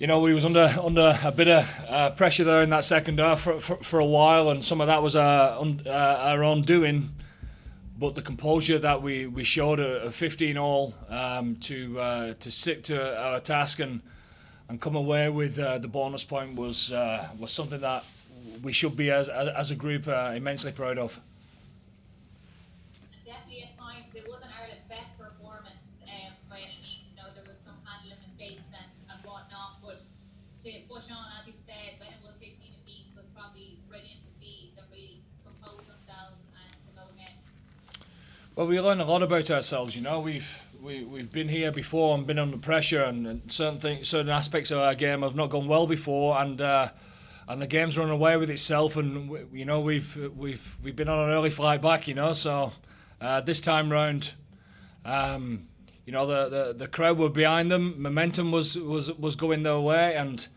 we was under a bit of pressure there in that second half for a while, and some of that was our own doing. But the composure that we showed at 15 all to stick to our task and come away with the bonus point was something that we should be as a group immensely proud of. Definitely at times it wasn't Ireland's best performance by any means. There was some handling mistakes and whatnot, but to push on, as you said, when it was 15 apiece, was probably brilliant to see them really compose themselves and to go again. Well, we learned a lot about ourselves. We've been here before and been under pressure, and certain aspects of our game have not gone well before, and the game's run away with itself, and we've been on an early flight back. So this time round, the crowd were behind them. Momentum was going their way, and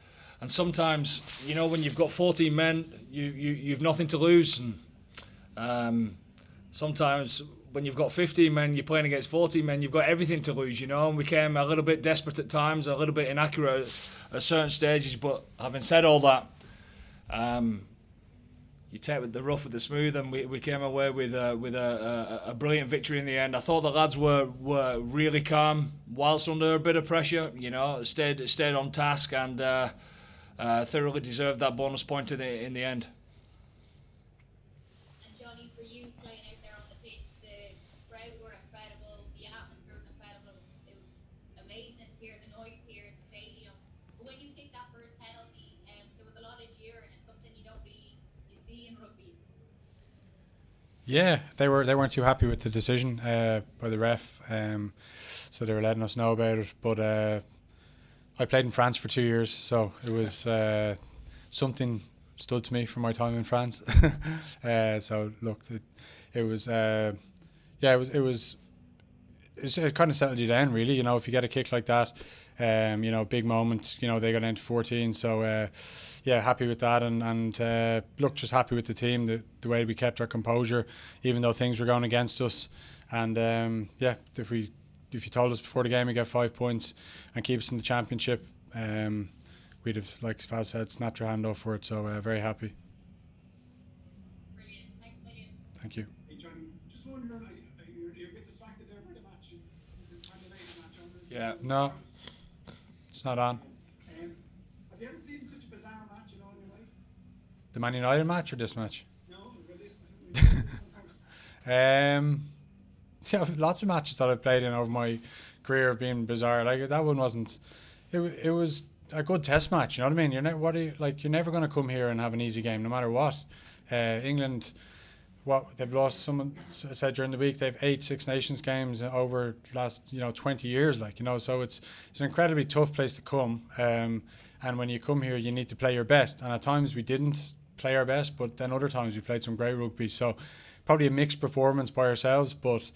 sometimes when you've got 14 men, you've nothing to lose, and sometimes when you've got 15 men, you're playing against 14 men, you've got everything to lose, and we came a little bit desperate at times, a little bit inaccurate at certain stages. But having said all that, you take the rough with the smooth, and we came away with a brilliant victory in the end. I thought the lads were really calm whilst under a bit of pressure. Stayed on task and thoroughly deserved that bonus point in the end. And Jonny, for you playing out there on the pitch, the crowd were incredible, the atmosphere was incredible. It was amazing to hear the noise here at the stadium. But when you kicked that first penalty, there was a lot of jeering. It's something you don't really see in rugby. Yeah, they weren't too happy with the decision by the ref, so they were letting us know about it. But I played in France for 2 years, so it was something stood to me from my time in France. So look, it kind of settled you down, really. If you get a kick like that, big moment. They got into 14, so happy with that, and look, just happy with the team, the way we kept our composure, even though things were going against us. And if you told us before the game we get 5 points and keep us in the championship, we'd have, like Faz said, snapped your hand off for it. So very happy. Brilliant. Thanks a million. Thank you. Hey Jonny, just wondering, you're a bit distracted there by the match, the time of the match. Yeah. No, it's not on. Have you ever played in such a bizarre match in all your life? The Man United match or this match? No, but this Yeah, lots of matches that I've played in over my career have been bizarre. Like that one wasn't. It was a good test match. You know what I mean? You're never going to come here and have an easy game, no matter what. England, they've lost. Someone said during the week they've 8 Six Nations games over the last 20 years. So it's an incredibly tough place to come. And when you come here, you need to play your best. And at times we didn't play our best, but then other times we played some great rugby. So probably a mixed performance by ourselves, but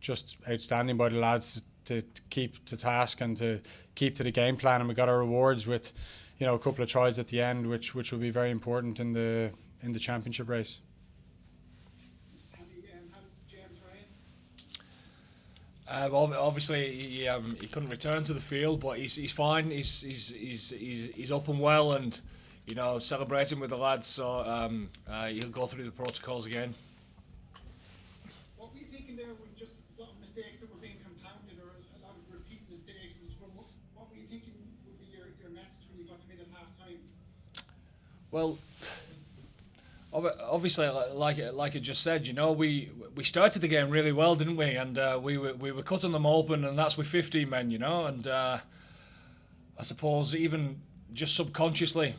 just outstanding by the lads to keep to task and to keep to the game plan. And we got our rewards with, a couple of tries at the end, which will be very important in the championship race. how's James Ryan? Obviously, he couldn't return to the field, but he's fine. He's up and well, and celebrating with the lads. So he'll go through the protocols again. What were you thinking there when just sort of mistakes that were being compounded, or a lot of repeat mistakes in the scrum? What were you thinking would be your message when you got to mid at half time? Well, obviously, like I just said, we started the game really well, didn't we? And we were cutting them open, and that's with 15 men, And I suppose even just subconsciously,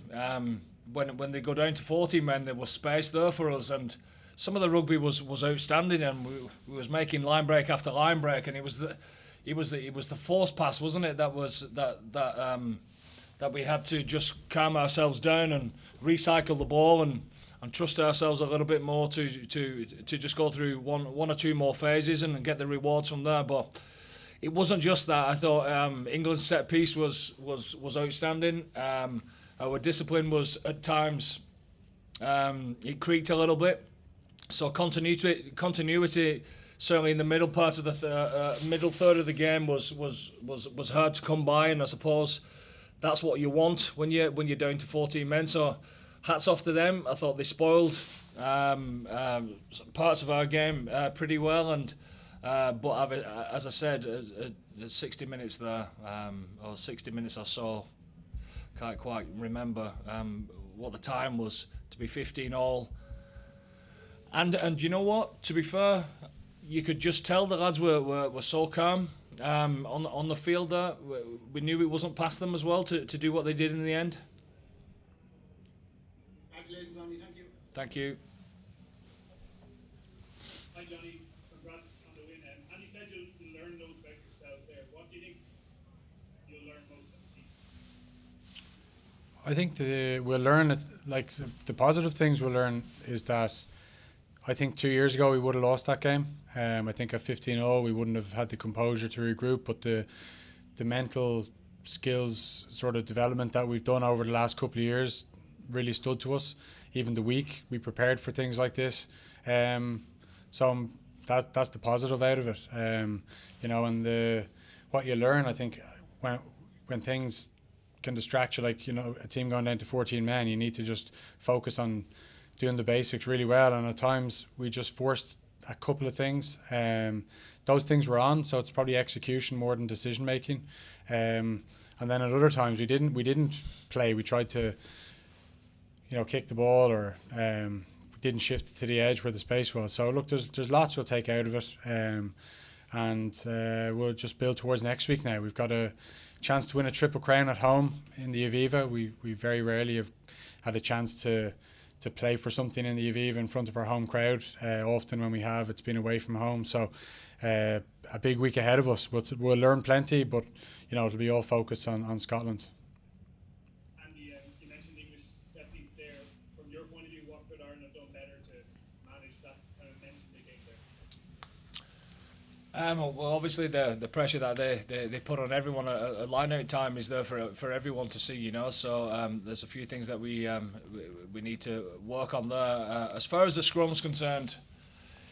when they go down to 14 men, there was space there for us, and some of the rugby was outstanding, and we was making line break after line break, and it was the force pass, wasn't it? That we had to just calm ourselves down and recycle the ball and trust ourselves a little bit more to just go through one or two more phases and get the rewards from there. But it wasn't just that. I thought England's set piece was outstanding. Our discipline was at times it creaked a little bit. So continuity certainly in the middle part of the middle third of the game was hard to come by, and I suppose that's what you want when you're down to 14 men. So hats off to them. I thought they spoiled parts of our game pretty well, and but as I said, 60 minutes there, or 60 minutes or so, can't quite remember what the time was, to be 15 all. And you know what? To be fair, you could just tell the lads were so calm on the field there. We knew it wasn't past them as well to do what they did in the end. Congratulations, Andy. Thank you. Thank you. Hi, Jonny. Congrats on the win. And you said you'll learn loads about yourselves there. What do you think you'll learn most of the team? I think we'll learn like the positive things we'll learn is that I think 2 years ago we would have lost that game. I think at 15-0 we wouldn't have had the composure to regroup, but the mental skills sort of development that we've done over the last couple of years really stood to us. Even the week we prepared for things like this. So that's the positive out of it. You know, and what you learn, I think, when things can distract you, like, you know, a team going down to 14 men, you need to just focus on doing the basics really well, and at times we just forced a couple of things. Those things were on, so it's probably execution more than decision making. And then at other times we didn't play. We tried to, you know, kick the ball, or didn't shift it to the edge where the space was. So look, there's lots we'll take out of it, and we'll just build towards next week now. We've got a chance to win a Triple Crown at home in the Aviva. We very rarely have had a chance to play for something in the Aviva in front of our home crowd. Often when we have, it's been away from home. So a big week ahead of us. We'll learn plenty, but you know, it'll be all focused on Scotland. Andy, you mentioned English set piece there. From your point of view, what could Ireland have done better to manage that kind of mention they gave there? Well, obviously the pressure that they put on everyone. A line-out time is there for everyone to see, you know. So there's a few things that we need to work on there. As far as the scrum's concerned,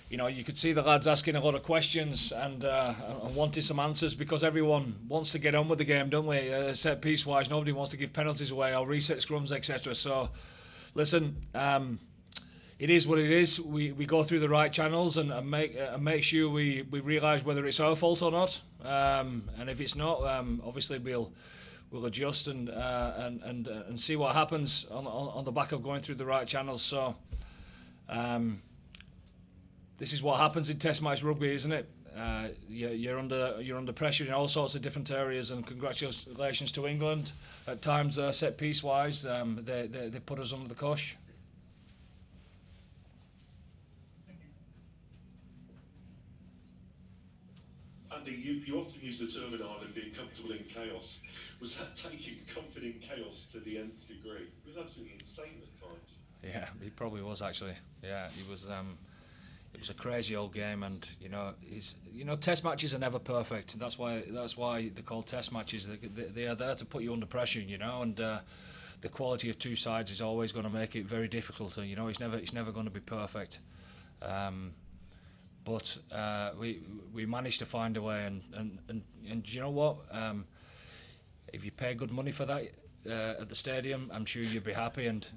you know, you could see the lads asking a lot of questions and wanting some answers, because everyone wants to get on with the game, don't we? Set piece wise, nobody wants to give penalties away or reset scrums, etc. So, listen. It is what it is. We go through the right channels and make sure we realise whether it's our fault or not. And if it's not, obviously we'll adjust and see what happens on the back of going through the right channels. So this is what happens in Test match rugby, isn't it? You're under pressure in all sorts of different areas. And congratulations to England. At times, set piece wise, they put us under the cosh. Andy, you often use the term in Ireland being comfortable in chaos. Was that taking comfort in chaos to the nth degree? It was absolutely insane at times. Yeah, it probably was actually. Yeah, it was. It was a crazy old game, and Test matches are never perfect. That's why they're called Test matches. They are there to put you under pressure, you know, and the quality of two sides is always going to make it very difficult. And you know, it's never going to be perfect. But we managed to find a way, and you know what? If you pay good money for that at the stadium, I'm sure you'd be happy. And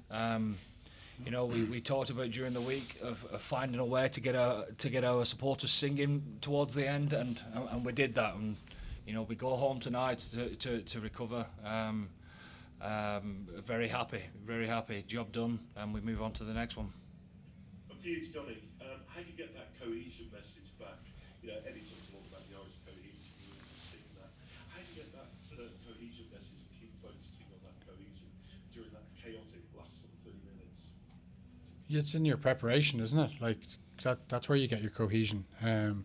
you know, we talked about during the week of finding a way to get our supporters singing towards the end, and we did that. And you know, we go home tonight to recover. Very happy. Job done, and we move on to the next one. For you, Jonny, how do you get that cohesion message back? You know, Eddie talks a lot about the Irish cohesion. You've seen that. How do you get that cohesion message and keep focusing on that cohesion during that chaotic last sort of 30 minutes? It's in your preparation, isn't it? Like that's where you get your cohesion. You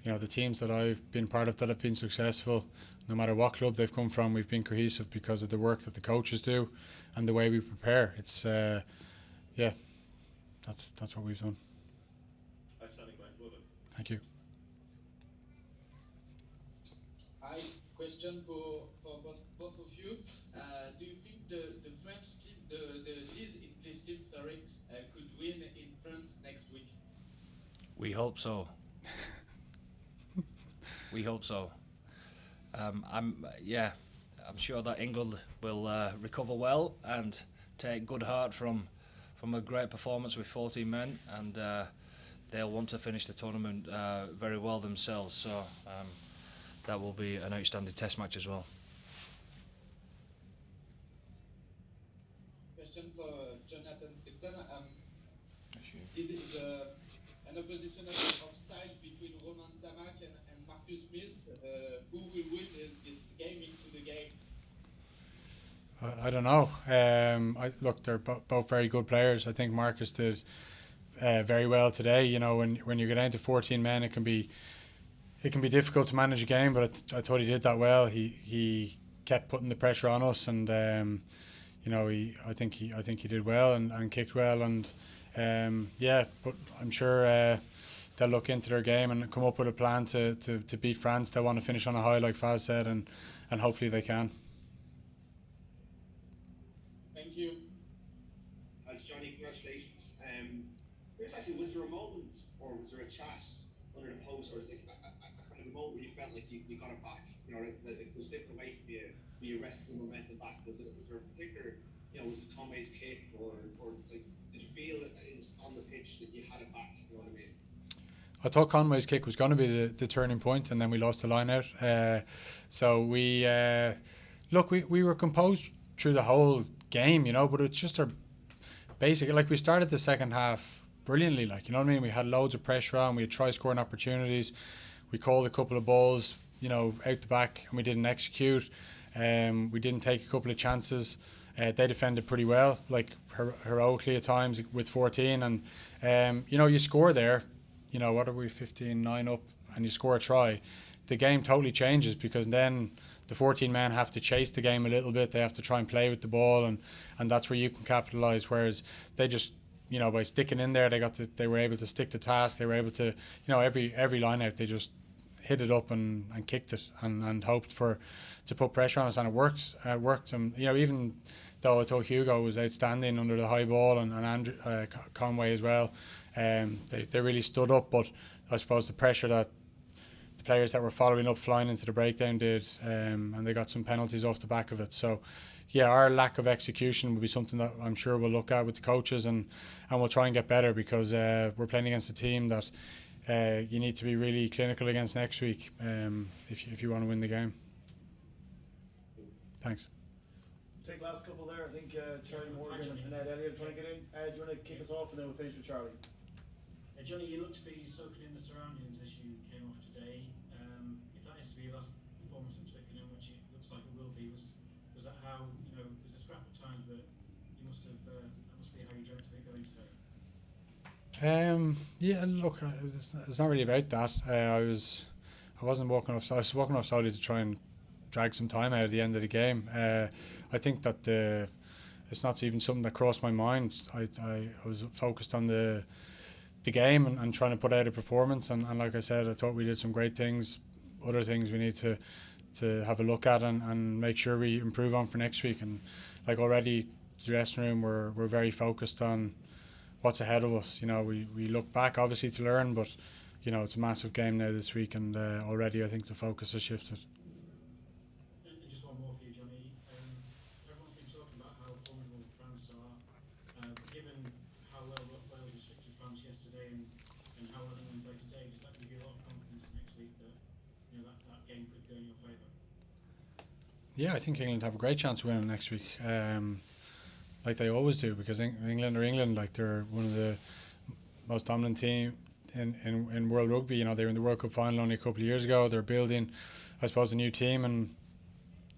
know, the teams that I've been part of that have been successful, no matter what club they've come from, we've been cohesive because of the work that the coaches do and the way we prepare. It's that's what we've done. Outstanding, mate. Well done. Thank you. Hi, question for both of you. Do you think the French team, these English teams, could win in France next week? We hope so. We hope so. I'm sure that England will recover well and take good heart from a great performance with 14 men, and they'll want to finish the tournament very well themselves. So that will be an outstanding Test match as well. Question for Jonathan Sexton. This is an opposition of style between Roman Tamak and Marcus Smith. Who will win this game into the game? I don't know. Look, they're both very good players. I think Marcus did very well today. You know, when you get down to 14 men, it can be difficult to manage a game. But I thought he did that well. He kept putting the pressure on us, and you know, I think he did well and kicked well, and but I'm sure they'll look into their game and come up with a plan to beat France. They want to finish on a high, like Faz said, and hopefully they can. Thank you. Thanks, Johnny. Congratulations. Was there a moment or was there a chat under the post, or like a kind of a moment where you felt like you got it back? You know, that it was slipping away from you, but you wrestled the momentum back. Was there a particular, you know, was it Conway's kick, or like, did you feel that on the pitch that you had it back? You know what I mean? I thought Conway's kick was going to be the turning point, and then we lost the line out. So we were composed through the whole game, you know, but it's just our basic, like we started the second half brilliantly, like, you know what I mean? We had loads of pressure on, we had try scoring opportunities, we called a couple of balls, you know, out the back, and we didn't execute. We didn't take a couple of chances. They defended pretty well, like heroically at times with 14, and you know, you score there, you know, what are we, 15-9 up, and you score a try, the game totally changes, because then the 14 men have to chase the game a little bit. They have to try and play with the ball, and that's where you can capitalise. Whereas they just, you know, by sticking in there, they were able to stick to task. They were able to, you know, every line out, they just hit it up and kicked it and hoped to put pressure on us, and it worked. It worked. And you know, even though I thought Hugo was outstanding under the high ball, and Andrew Conway as well, they really stood up. But I suppose the pressure that the players that were following up flying into the breakdown did, and they got some penalties off the back of it. So yeah, our lack of execution will be something that I'm sure we'll look at with the coaches, and we'll try and get better, because we're playing against a team that you need to be really clinical against next week if you want to win the game. Thanks. Take the last couple there. I think Charlie Morgan and Ed Elliott trying to get in. Ed, do you want to kick us off, and then we'll finish with Charlie? Johnny, you look to be soaking in the surroundings as you came off today. If that is to be your last performance at Twickenham, which it looks like it will be, was that how, you know, it was a scrap at times, but you must have, that must be how you dreamt of it going today? Yeah, look, it's not really about that. I was walking off solely to try and drag some time out at the end of the game. I think that it's not even something that crossed my mind. I was focused on the game and trying to put out a performance, and like I said, I thought we did some great things. Other things we need to have a look at and make sure we improve on for next week. And like already, the dressing room, we're very focused on what's ahead of us. You know, we look back obviously to learn, but you know, it's a massive game now this week, and already I think the focus has shifted. Just one more for you, Johnny. Everyone's been talking about how vulnerable France are. Given how well Wales restricted France yesterday and how well England played today, does that give you a lot of confidence next week that, you know, that game could go in your favour? Yeah, I think England have a great chance of winning next week, like they always do, because England are England. Like, they're one of the most dominant team in world rugby. You know, they were in the World Cup final only a couple of years ago. They're building, I suppose, a new team,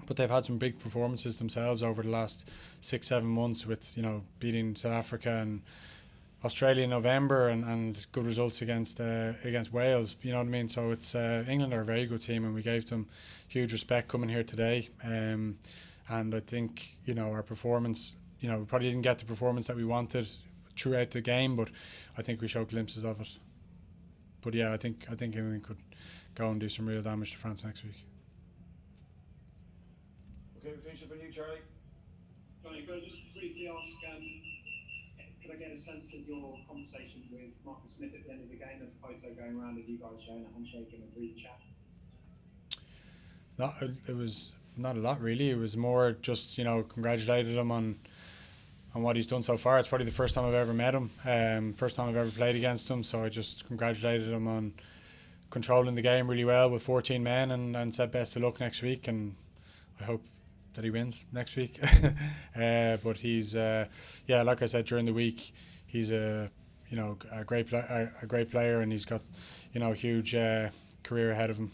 but they've had some big performances themselves over the last 6-7 months, with, you know, beating South Africa and Australia in November, and good results against Wales. You know what I mean? So it's England are a very good team, and we gave them huge respect coming here today. And I think, you know, our performance, you know, we probably didn't get the performance that we wanted throughout the game, but I think we showed glimpses of it. But yeah, I think England could go and do some real damage to France next week. Okay, we finish up with you, Charlie. Johnny, could I just briefly ask, could I get a sense of your conversation with Marcus Smith at the end of the game? There's a photo going around of you guys sharing a handshake and a brief chat. Not, it was not a lot really. It was more just, you know, congratulated him on what he's done so far. It's probably the first time I've ever met him, first time I've ever played against him. So I just congratulated him on controlling the game really well with 14 men, and said best of luck next week. And I hope that he wins next week. But he's like I said during the week, he's a great player, and he's got, you know, a huge career ahead of him.